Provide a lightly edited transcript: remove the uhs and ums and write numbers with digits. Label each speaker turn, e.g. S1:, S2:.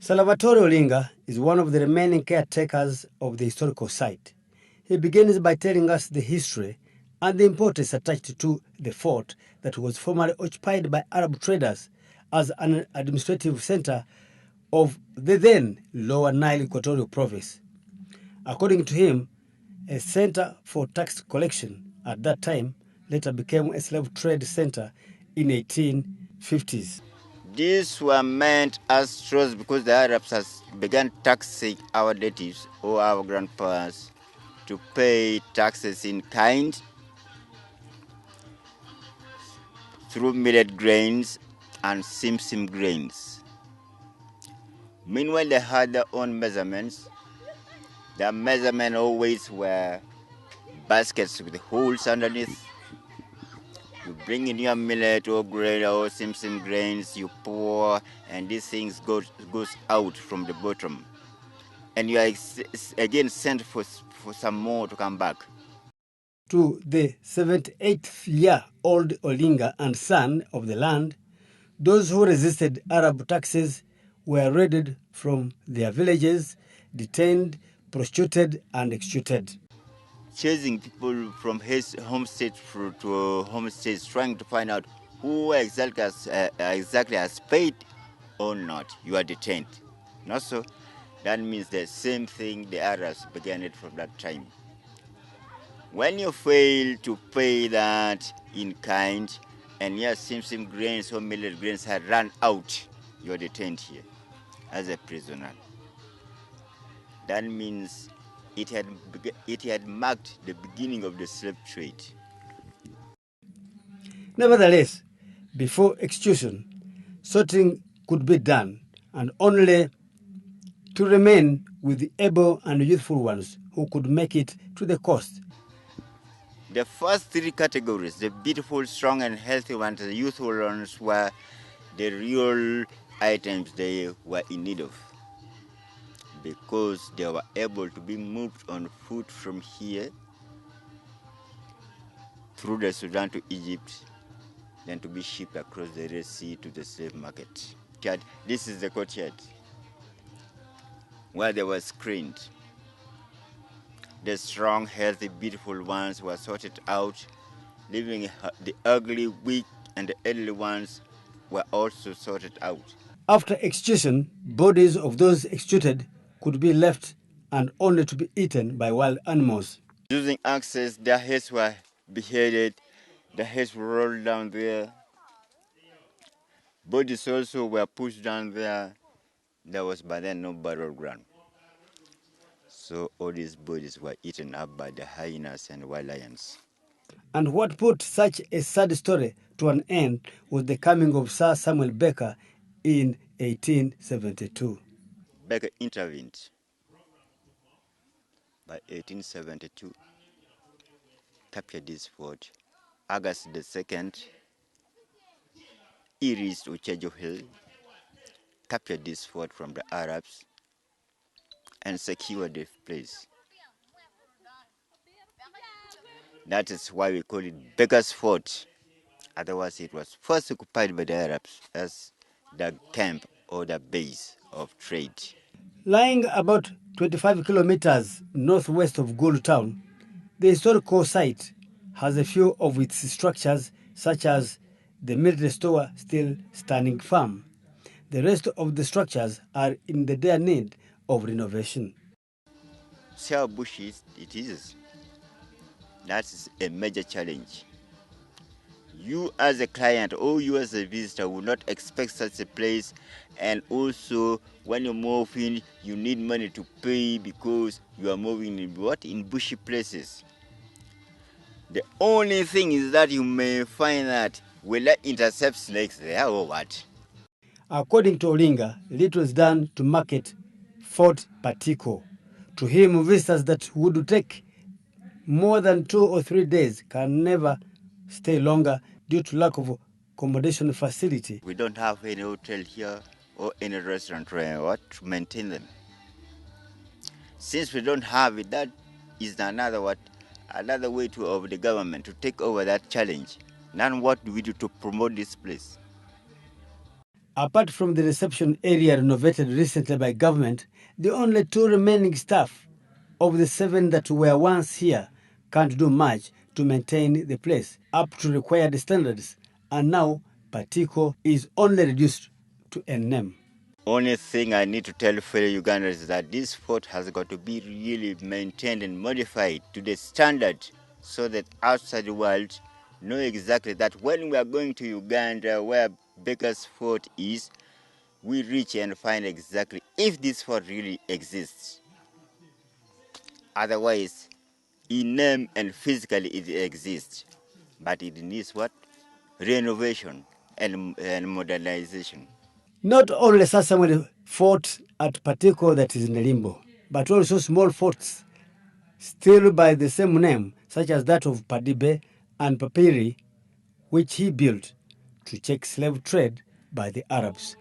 S1: Salvatore Olinga is one of the remaining caretakers of the historical site. He begins by telling us the history and the importance attached to the fort that was formerly occupied by Arab traders as an administrative center of the then Lower Nile Equatorial Province. According to him, a center for tax collection at that time later became a slave trade center in 1850s.
S2: These were meant as straws because the Arabs has began taxing our natives or our grandparents to pay taxes in kind through millet grains and simsim grains. Meanwhile, they had their own measurements. Their measurements always were baskets with holes underneath. You bring in your millet or grain or simsim grains, you pour, and these things goes out from the bottom. And you are again sent for some more to come back.
S1: To the 78-year-old Olinga and son of the land, those who resisted Arab taxes were raided from their villages, detained, prostituted, and executed.
S2: Chasing people from his homestead to homesteads, trying to find out who exactly has paid or not. You are detained. Not so. That means the same thing the Arabs began it from that time. When you fail to pay that in kind, and your simsim grains or millet grains had run out, you are detained here as a prisoner. That means it had marked the beginning of the slave trade.
S1: Nevertheless, before execution, sorting could be done, and only to remain with the able and youthful ones who could make it to the coast.
S2: The first three categories, the beautiful, strong, and healthy ones, the youthful ones, were the real items they were in need of, because they were able to be moved on foot from here through the Sudan to Egypt, then to be shipped across the Red Sea to the slave market. This is the courtyard where they were screened. The strong, healthy, beautiful ones were sorted out, leaving the ugly, weak, and the elderly ones were also sorted out.
S1: After execution, bodies of those executed could be left and only to be eaten by wild animals.
S2: Using axes, their heads were beheaded, the heads were rolled down there. Bodies also were pushed down there. There was by then no burial ground. So all these bodies were eaten up by the hyenas and wild lions.
S1: And what put such a sad story to an end was the coming of Sir Samuel Baker in 1872.
S2: Baker intervened. By 1872, captured this fort. August the 2nd, eerie to Chejo Hill, captured this fort from the Arabs and secured the place. That is why we call it Baker's Fort. Otherwise, it was first occupied by the Arabs as the camp or the base of trade.
S1: Lying about 25 kilometers northwest of Gulu town, the historical site has a few of its structures, such as the military store, still standing firm. The rest of the structures are in the dire need of renovation.
S2: See how bushy it is. That is a major challenge. You as a client or you as a visitor would not expect such a place, and also when you move in, you need money to pay because you are moving in bushy places. The only thing is that you may find that will I intercept snakes there or what?
S1: According to Olinga, little is done to market Fort Patiko. To him, visitors that would take more than 2 or 3 days can never stay longer due to lack of accommodation facility.
S2: We don't have any hotel here or any restaurant to maintain them. Since we don't have it, that is another way of the government to take over that challenge. Now what do we do to promote this place?
S1: Apart from the reception area renovated recently by government, the only two remaining staff of the 7 that were once here can't do much to maintain the place up to required standards, and now Patiko is only reduced to a name.
S2: Only thing I need to tell fellow Ugandans is that this fort has got to be really maintained and modified to the standard so that outside the world know exactly that when we are going to Uganda, where Baker's Fort is, we reach and find exactly if this fort really exists. Otherwise, in name and physically it exists, but it needs what? Renovation and modernization.
S1: Not only Sasamweli fort at Patiko that is in Limbo, but also small forts still by the same name, such as that of Padibe and Papiri, which he built to check slave trade by the Arabs.